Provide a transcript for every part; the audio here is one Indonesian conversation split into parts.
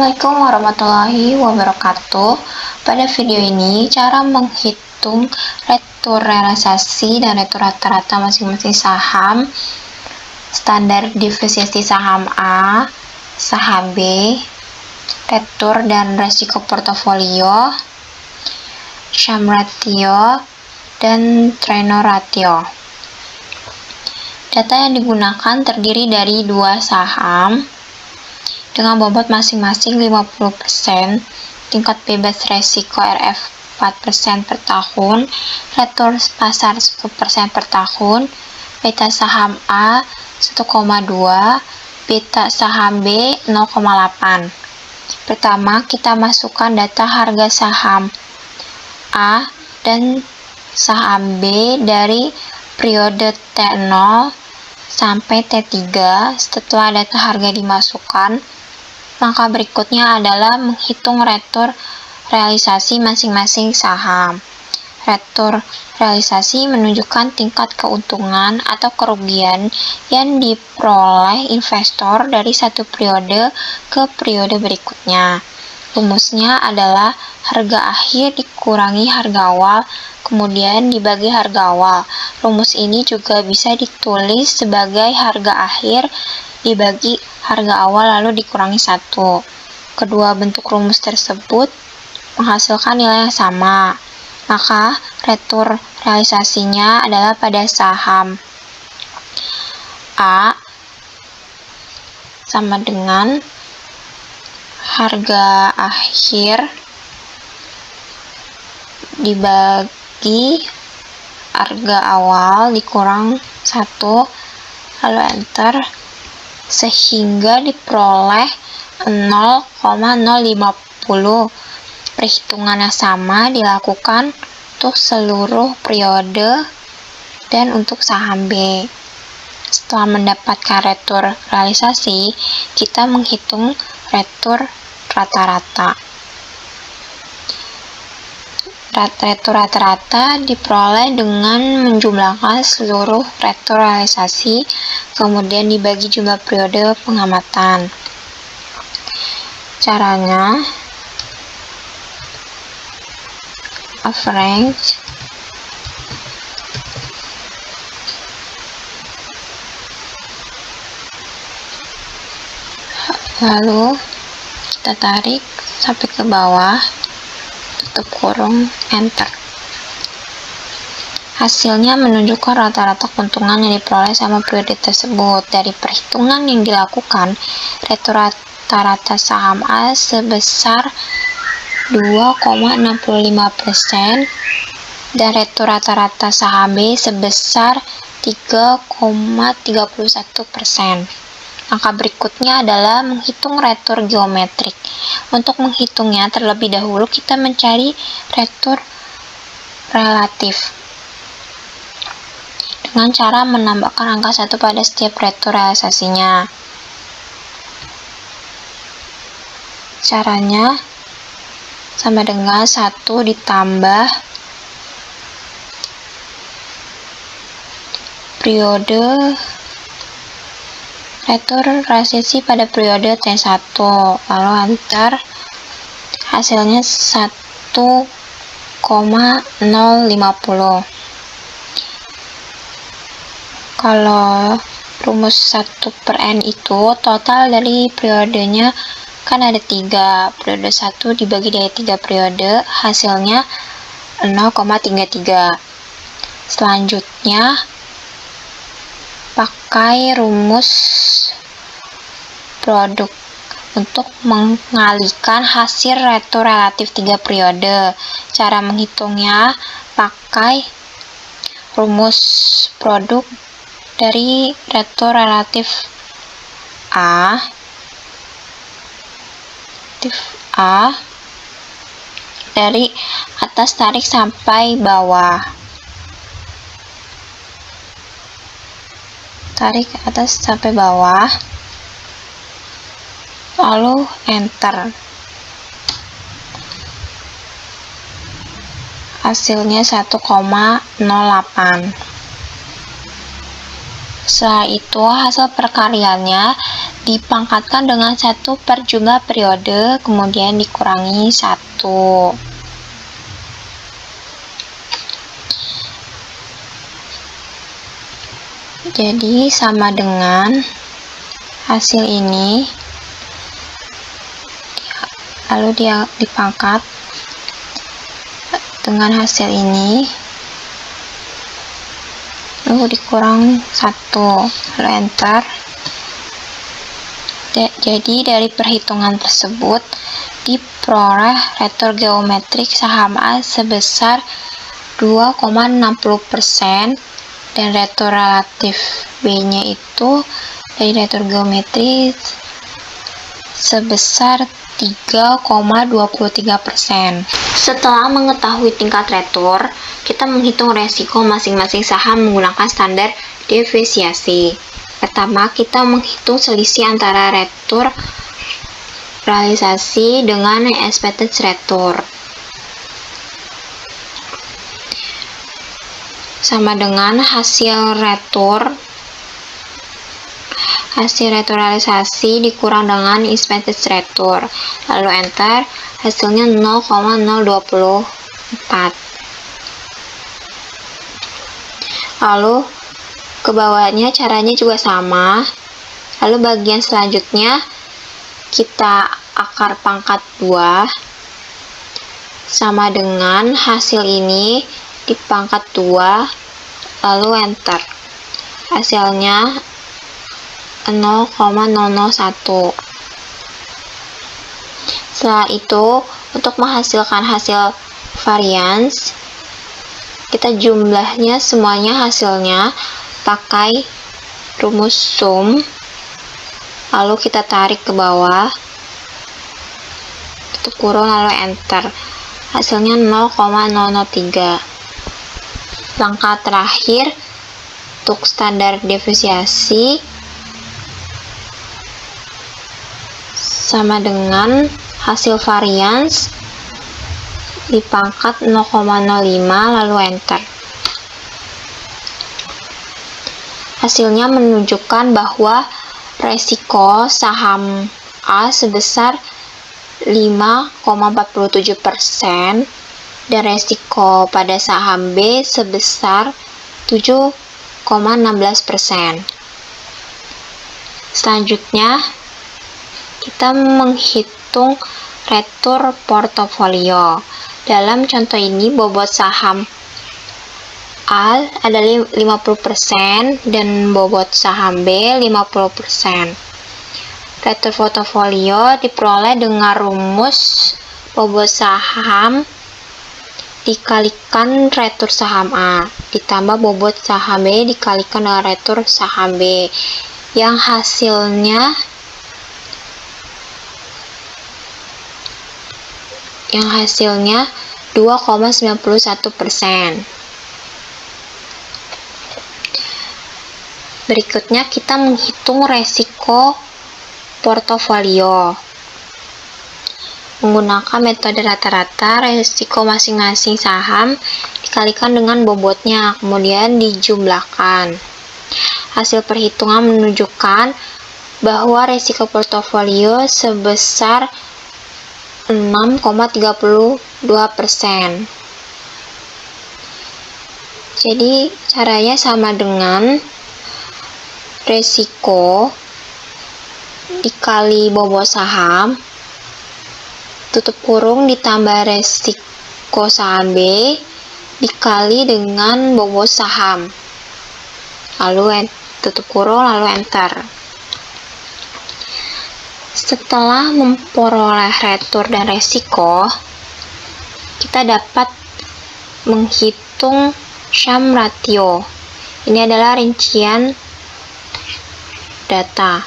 Assalamualaikum warahmatullahi wabarakatuh. Pada video ini, cara menghitung retur realisasi dan retur rata-rata masing-masing saham, standar deviasi saham A, saham B, retur dan resiko portofolio, Sharpe ratio, dan Treynor ratio. Data yang digunakan terdiri dari dua saham dengan bobot masing-masing 50%, tingkat bebas resiko RF 4% per tahun, retur pasar 10% per tahun, beta saham A 1,2, beta saham B 0,8. Pertama, kita masukkan data harga saham A dan saham B dari periode T0 sampai T3. Setelah data harga dimasukkan, langkah berikutnya adalah menghitung retur realisasi masing-masing saham. Retur realisasi menunjukkan tingkat keuntungan atau kerugian yang diperoleh investor dari satu periode ke periode berikutnya. Rumusnya adalah harga akhir dikurangi harga awal, kemudian dibagi harga awal. Rumus ini juga bisa ditulis sebagai harga akhir dibagi harga awal lalu dikurangi 1. Kedua bentuk rumus tersebut menghasilkan nilai yang sama. Maka retur realisasinya adalah pada saham A sama dengan harga akhir dibagi harga awal dikurang 1, lalu enter, sehingga diperoleh 0,050. Perhitungan yang sama dilakukan untuk seluruh periode dan untuk saham B. Setelah mendapatkan retur realisasi, kita menghitung retur rata-rata. Retur rata-rata diperoleh dengan menjumlahkan seluruh retur realisasi, kemudian dibagi jumlah periode pengamatan. Caranya, average lalu kita tarik sampai ke bawah, tutup kurung, enter. Hasilnya menunjukkan rata-rata keuntungan yang diperoleh sama periode tersebut. Dari perhitungan yang dilakukan, retur rata-rata saham A sebesar 2,65% dan retur rata-rata saham B sebesar 3,31%. Langkah berikutnya adalah menghitung retur geometrik. Untuk menghitungnya, terlebih dahulu kita mencari retur relatif dengan cara menambahkan angka 1 pada setiap retur realisasinya. Caranya sama dengan 1 ditambah periode retur realisasi pada periode T1, lalu enter, hasilnya 1,050. Kalau rumus 1/N itu total dari periodenya kan ada 3, periode 1 dibagi dari 3 periode, hasilnya 0,33. Selanjutnya pakai rumus produk untuk mengalihkan hasil retur relatif 3 periode. Cara menghitungnya pakai rumus produk dari retur relatif A dari atas tarik sampai bawah. Tarik ke atas sampai bawah, lalu enter. Hasilnya 1,08. Setelah itu hasil perkaryaannya dipangkatkan dengan 1 per jumlah periode, kemudian dikurangi 1. Jadi sama dengan hasil ini, lalu dia dipangkat dengan hasil ini, lalu dikurang 1, lalu enter. Jadi dari perhitungan tersebut diperoleh retur geometrik saham A sebesar 2,60% dan retur relatif B-nya itu dari retur geometri sebesar 3,23%. Setelah mengetahui tingkat retur, kita menghitung resiko masing-masing saham menggunakan standar deviasi. Pertama, kita menghitung selisih antara retur realisasi dengan expected return. Sama dengan hasil retur realisasi dikurang dengan expected return, lalu enter, hasilnya 0,024. Lalu ke bawahnya caranya juga sama. Lalu bagian selanjutnya kita akar pangkat 2 sama dengan hasil ini dipangkat 2, lalu enter, hasilnya 0,001. Setelah itu, untuk menghasilkan hasil varians, kita jumlahnya semuanya hasilnya pakai rumus sum, lalu kita tarik ke bawah, tutup kurung, lalu enter, hasilnya 0,003. Langkah terakhir untuk standar deviasi sama dengan hasil varians dipangkat 0,05, lalu enter. Hasilnya menunjukkan bahwa resiko saham A sebesar 5,47% dan resiko pada saham B sebesar 7,16%. Selanjutnya, kita menghitung retur portofolio. Dalam contoh ini, bobot saham A adalah 50% dan bobot saham B 50%. Retur portofolio diperoleh dengan rumus bobot saham dikalikan retur saham A ditambah bobot saham B dikalikan dengan retur saham B, yang hasilnya 2,91%. Berikutnya kita menghitung resiko portofolio. Menggunakan metode rata-rata, resiko masing-masing saham dikalikan dengan bobotnya, kemudian dijumlahkan. Hasil perhitungan menunjukkan bahwa resiko portofolio sebesar 6,32%. Jadi caranya sama dengan resiko dikali bobot saham, tutup kurung, ditambah resiko saham B dikali dengan bobot saham, lalu tutup kurung, lalu enter. Setelah memperoleh retur dan resiko, kita dapat menghitung Sum ratio. Ini adalah rincian data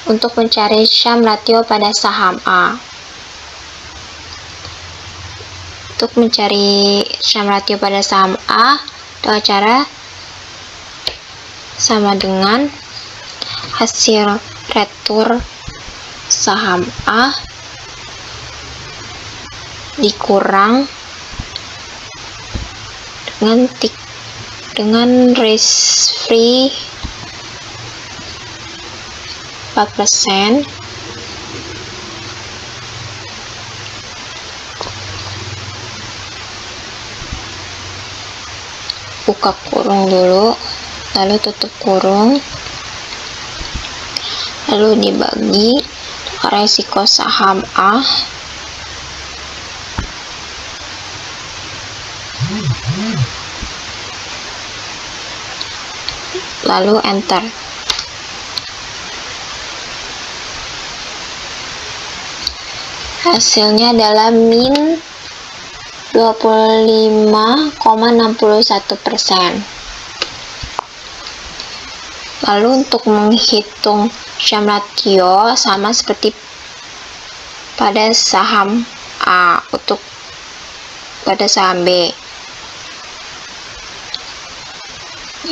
untuk mencari sum ratio pada saham A. Untuk mencari sum ratio pada saham A dengan cara sama dengan hasil retur saham A dikurang dengan risk free 4%. Buka kurung dulu, lalu tutup kurung, lalu dibagi resiko saham A, lalu enter. Hasilnya adalah min 25,61%. Lalu untuk menghitung Sham ratio sama seperti pada saham A, untuk pada saham B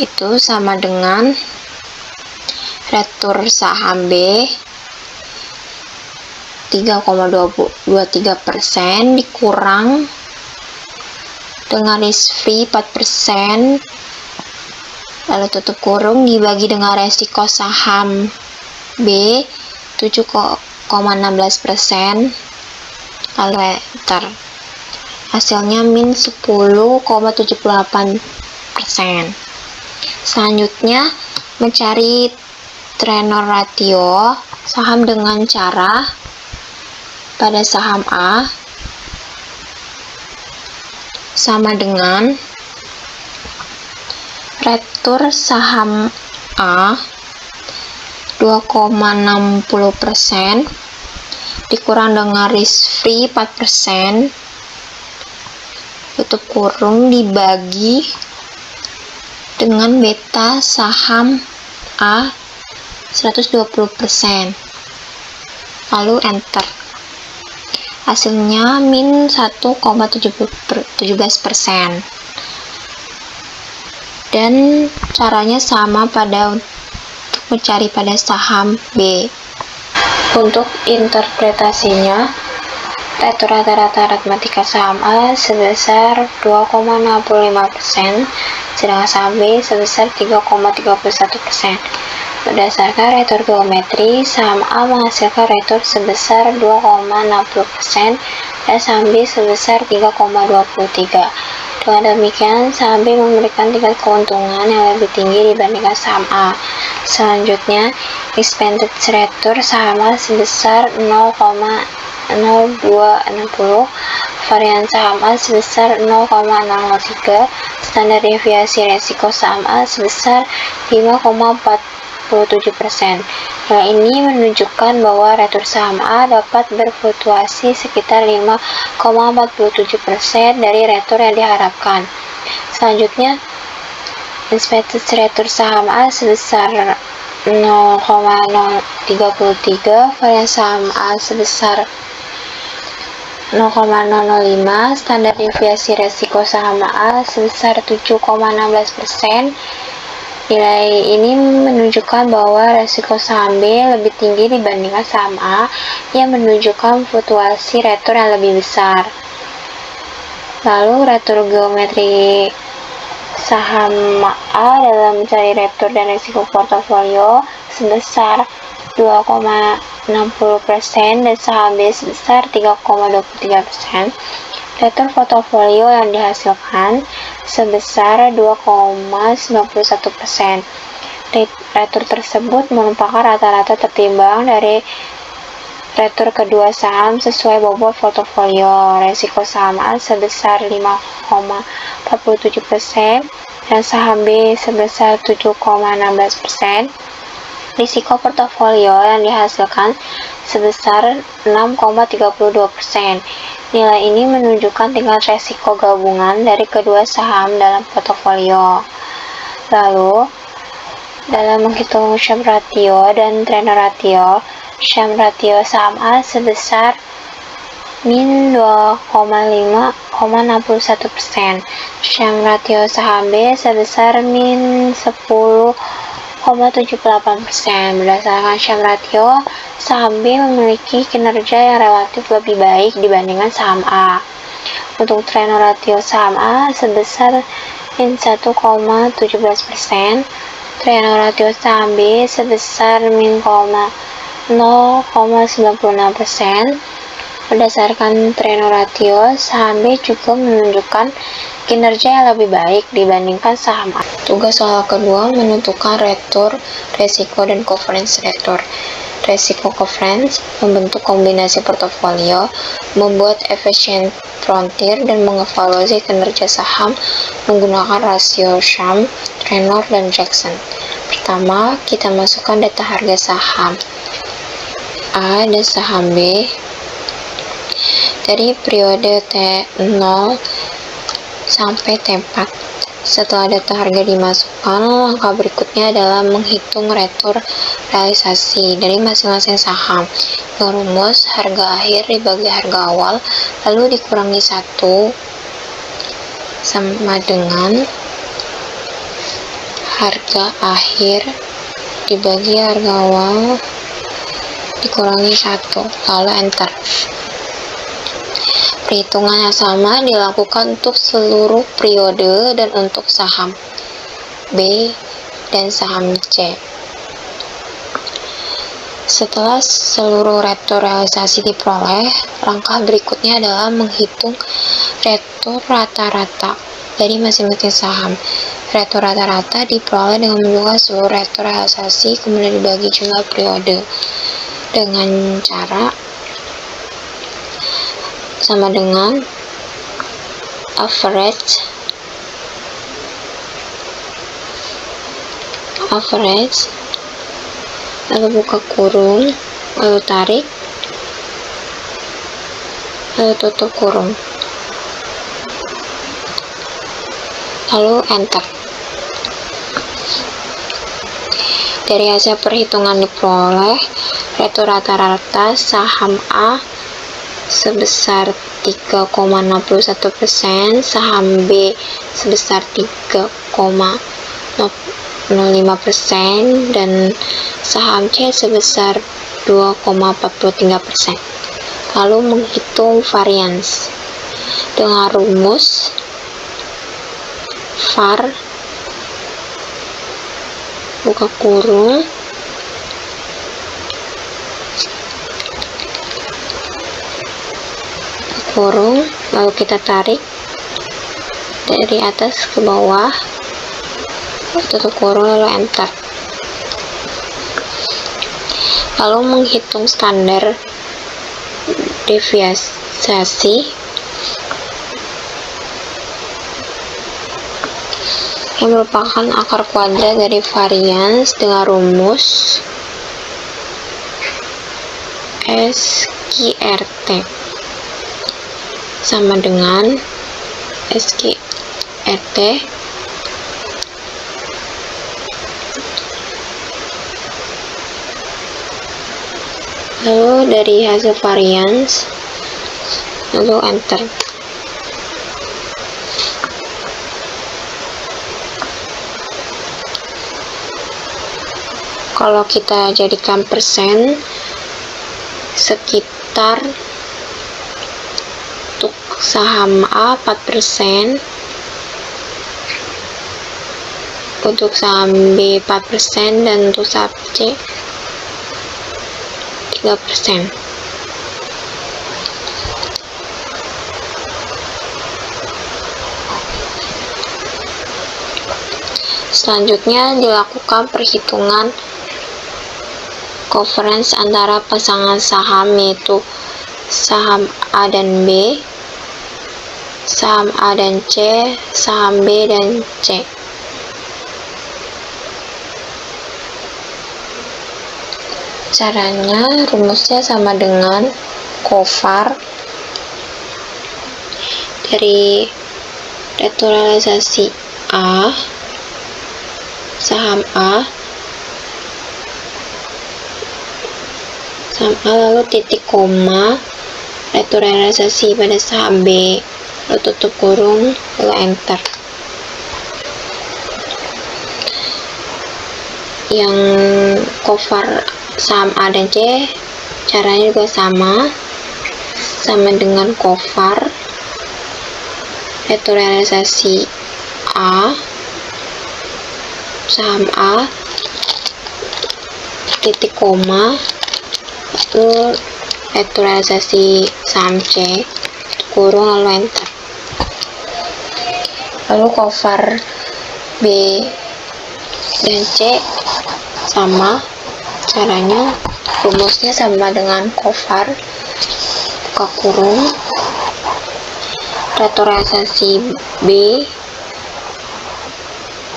itu sama dengan retur saham B 3,23% dikurang dengan risk free 4%, lalu tutup kurung, dibagi dengan resiko saham B 7,16%, lalu enter. Hasilnya min 10,78%. Selanjutnya, mencari Trenor ratio saham dengan cara pada saham A sama dengan retur saham A 2,60% dikurang dengan risk free 4%, tutup kurung, dibagi dengan beta saham A 120%, lalu enter. Hasilnya min 1,17%. Dan caranya sama pada untuk mencari pada saham B. Untuk interpretasinya, retur rata-rata aritmatika saham A sebesar 2,65%, sedangkan saham B sebesar 3,31%. Berdasarkan retur geometri, saham A menghasilkan retur sebesar 2,60% dan saham B sebesar 3,23%. Dengan demikian, saham B memberikan tingkat keuntungan yang lebih tinggi dibandingkan saham A. Selanjutnya, expected return saham A sebesar 0,0260, varian saham A sebesar 0,003, standar deviasi resiko saham A sebesar 5,47%. Hal ini menunjukkan bahwa retur saham A dapat berfluktuasi sekitar 5,47% dari retur yang diharapkan. Selanjutnya, expected return saham A sebesar 0,033, varian saham A sebesar 0,005, standar deviasi resiko saham A sebesar 7,16%. Nilai ini menunjukkan bahwa resiko saham B lebih tinggi dibandingkan saham A yang menunjukkan fluktuasi retur yang lebih besar. Lalu retur geometri saham A dalam mencari retur dan resiko portofolio sebesar 2,60% dan saham B sebesar 3,23%. Retur portofolio yang dihasilkan sebesar 2,91%. Retur tersebut merupakan rata-rata tertimbang dari retur kedua saham sesuai bobot portofolio. Resiko saham A sebesar 5,47% dan saham B sebesar 7,16%. Risiko portofolio yang dihasilkan sebesar 6,32%. Nilai ini menunjukkan tingkat resiko gabungan dari kedua saham dalam portofolio. Lalu, dalam menghitung Sham ratio dan Trenor ratio, Sham ratio saham A sebesar min 2,61%. Sham ratio saham B sebesar min 10,78%. Berdasarkan Sham ratio, saham B memiliki kinerja yang relatif lebih baik dibandingkan saham A. Untuk Trenor ratio saham A sebesar min 1,17%, Trenor ratio saham B sebesar min 0,96%. Berdasarkan Treno Ratio, saham B juga menunjukkan kinerja yang lebih baik dibandingkan saham A. Tugas soal kedua menentukan retur, resiko, dan coverage retur. Resiko coverage membentuk kombinasi portofolio, membuat efisien frontier, dan mengevaluasi kinerja saham menggunakan rasio Shum, Trenor, dan Jackson. Pertama, kita masukkan data harga saham A dan saham B dari periode T0 sampai T4. Setelah data harga dimasukkan, langkah berikutnya adalah menghitung retur realisasi dari masing-masing saham. Dengan rumus harga akhir dibagi harga awal, lalu dikurangi 1 sama dengan harga akhir dibagi harga awal dikurangi 1, lalu enter. Perhitungan yang sama dilakukan untuk seluruh periode dan untuk saham B dan saham C. Setelah seluruh retur realisasi diperoleh, langkah berikutnya adalah menghitung retur rata-rata dari masing-masing saham. Retur rata-rata diperoleh dengan menjumlahkan seluruh retur realisasi kemudian dibagi jumlah periode dengan cara sama dengan average lalu buka kurung, lalu tarik, lalu tutup kurung, lalu enter. Dari hasil perhitungan diperoleh retur rata-rata saham A sebesar 3,61%, saham B sebesar 3,05%, dan saham C sebesar 2,43%. Lalu menghitung variance dengan rumus var buka kurung, lalu kita tarik dari atas ke bawah, tutup kurung, lalu enter. Lalu menghitung standar deviasi yang merupakan akar kuadrat dari variance dengan rumus SQRT sama dengan SQRT lalu dari hasil variance lalu enter. Kalau kita jadikan persen, sekitar untuk saham A 4%, untuk saham B 4%, dan untuk saham C 3%. Selanjutnya dilakukan perhitungan coverage antara pasangan saham, yaitu saham A dan B, saham A dan C, saham B dan C. Caranya rumusnya sama dengan cover dari returalisasi A, saham A lalu titik koma returalisasi pada saham B, lalu tutup kurung, lalu enter. Yang cover saham A dan C caranya juga sama dengan cover returalisasi A, saham A, titik koma, lalu returalisasi saham C, kurung lalu enter. Lalu cover B dan C sama caranya, rumusnya sama dengan cover, buka kurung, returalisasi B,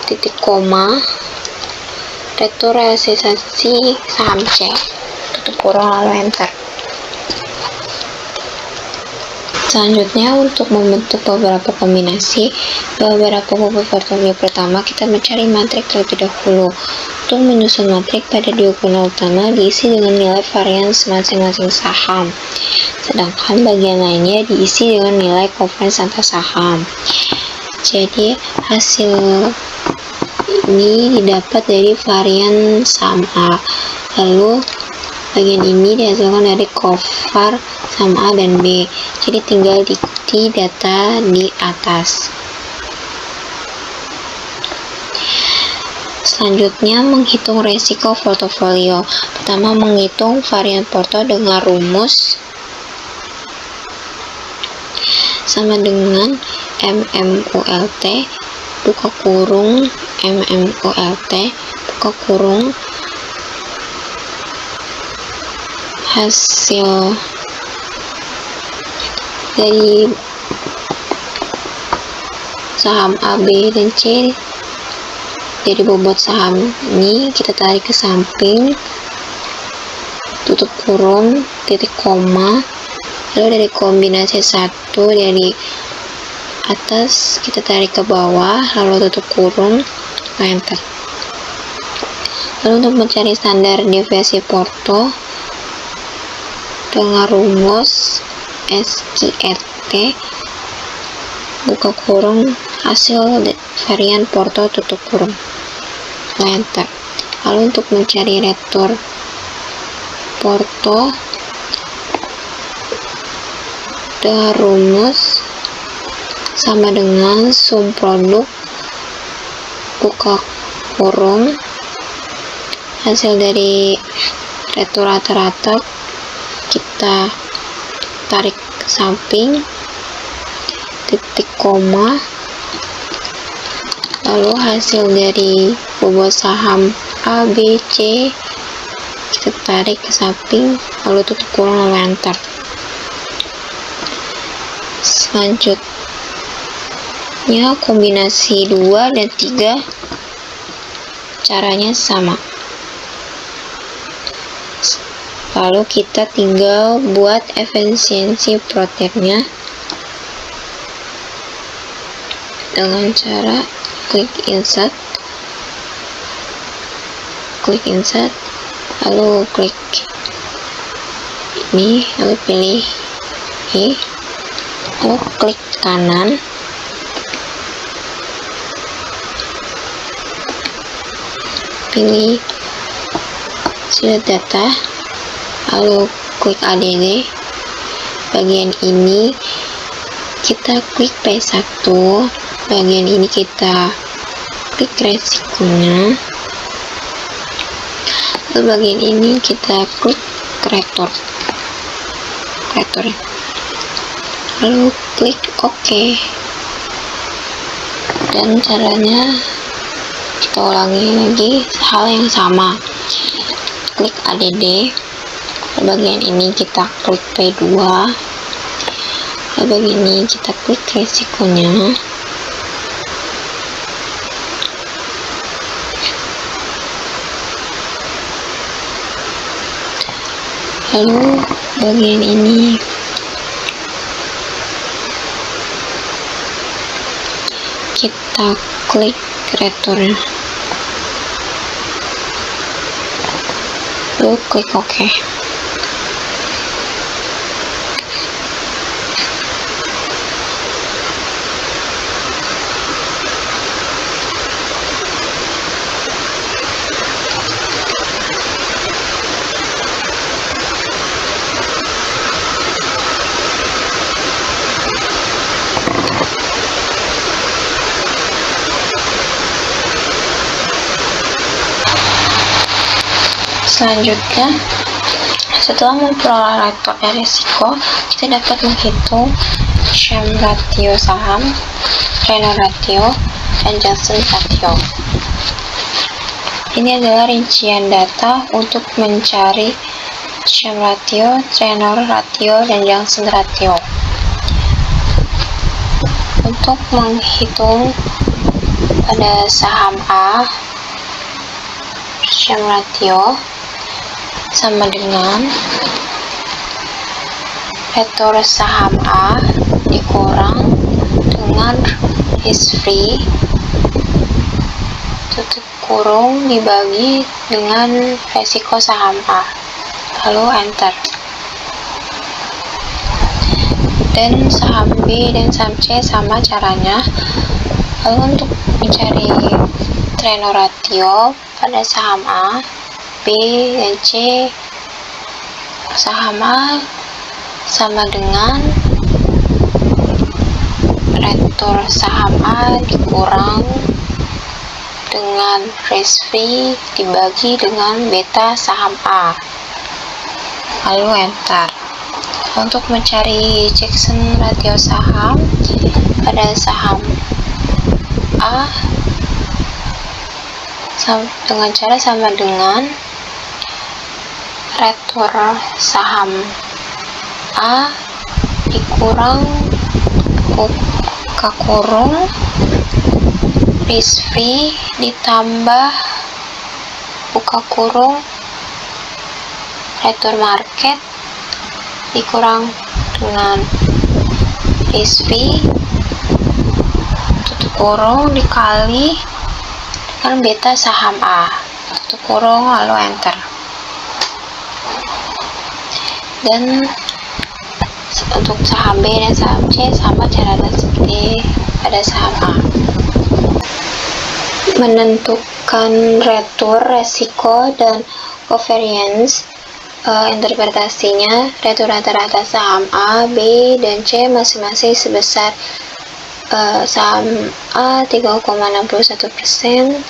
titik koma, returalisasi saham C, tutup kurung lalu enter. Selanjutnya, untuk membentuk beberapa kombinasi beberapa bobot portofolio pertama, kita mencari matrik terlebih dahulu. Untuk menyusun matrik, pada diagonal utama diisi dengan nilai varians masing-masing saham, sedangkan bagian lainnya diisi dengan nilai covariance antar saham. Jadi hasil ini didapat dari varian saham A, lalu bagian ini dihasilkan dari cover saham A dan B. Jadi tinggal diikuti data di atas. Selanjutnya, menghitung resiko portofolio. Pertama, menghitung varian porto dengan rumus sama dengan MMULT, buka kurung, MMULT, buka kurung, hasil dari saham A, B, dan C. Jadi bobot saham ini kita tarik ke samping, tutup kurung, titik koma, lalu dari kombinasi 1 dari atas kita tarik ke bawah, lalu tutup kurung, enter. Lalu untuk mencari standar deviasi porto dengan rumus SQRT, buka kurung, hasil varian porto, tutup kurung, enter. Lalu untuk mencari retur porto dengan rumus sama dengan sum produk, buka kurung, hasil dari retur rata-rata kita tarik ke samping, titik koma, lalu hasil dari bobot saham A, B, C kita tarik ke samping, lalu tutup kurung, lalu enter. Selanjutnya, kombinasi 2 dan 3 caranya sama. Lalu kita tinggal buat efisiensi proteinnya dengan cara klik insert, lalu klik ini, lalu pilih ini, lalu klik kanan, pilih sudah data, lalu klik ADD. Bagian ini kita klik P1, bagian ini kita klik resikonya, lalu bagian ini kita klik kreator, lalu klik OK. Dan caranya kita ulangi lagi hal yang sama, klik ADD, bagian ini kita klik P2, bagian ini kita klik resikonya, lalu bagian ini kita klik kreatornya, lalu klik OK. Setelah memperoleh retur dan risiko, kita dapat menghitung Sham ratio saham, Treynor ratio, dan Johnson ratio. Ini adalah rincian data untuk mencari Sham ratio, Treynor ratio, dan Johnson ratio. Untuk menghitung pada saham A, Sham ratio sama dengan retur saham A dikurang dengan risk free tutup kurung dibagi dengan resiko saham A, lalu enter. Dan saham B dan saham C sama caranya. Lalu untuk mencari Treynor ratio pada saham A, B, dan C, saham A sama dengan retur saham A dikurang dengan risk free dibagi dengan beta saham A, lalu enter. Untuk mencari Jackson ratio saham pada saham A dengan cara sama dengan retur saham A dikurang buka kurung risk free ditambah buka kurung retur market dikurang dengan risk free tutup kurung dikali dengan beta saham A, tutup kurung lalu enter. Dan untuk saham B dan saham C sama caranya seperti pada saham A. Menentukan retur, resiko, dan covariance. Interpretasinya, retur rata-rata saham A, B, dan C masing-masing sebesar saham A 3,61%,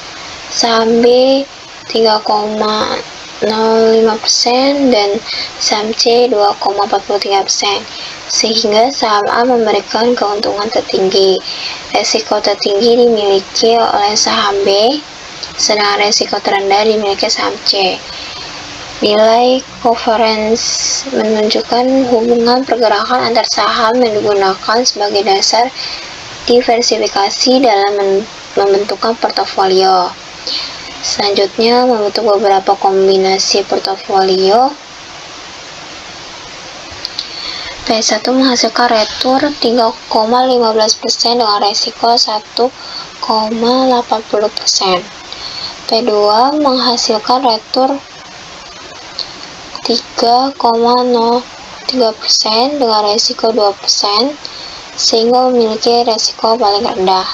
saham B 3,05%, dan saham C 2,43%, sehingga saham A memberikan keuntungan tertinggi. Resiko tertinggi dimiliki oleh saham B, sedangkan resiko terendah dimiliki saham C. Nilai covariance menunjukkan hubungan pergerakan antar saham yang digunakan sebagai dasar diversifikasi dalam membentukkan portofolio. Selanjutnya, membentuk beberapa kombinasi portofolio. P1 menghasilkan retur 3,15% dengan resiko 1,80%. P2 menghasilkan retur 3,03% dengan resiko 2%, sehingga memiliki resiko paling rendah.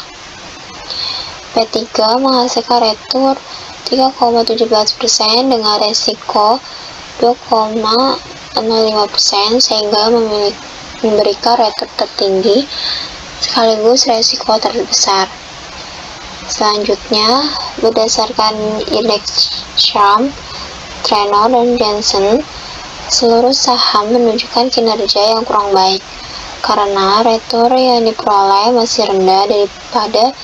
P3 menghasilkan retur 3,17% dengan resiko 2,05%, sehingga memberikan retur tertinggi sekaligus resiko terbesar. Selanjutnya, berdasarkan indeks Sham, Treynor, dan Johnson, seluruh saham menunjukkan kinerja yang kurang baik karena retur yang diperoleh masih rendah daripada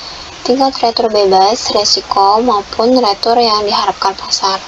tingkat retur bebas, resiko, maupun retur yang diharapkan pasar.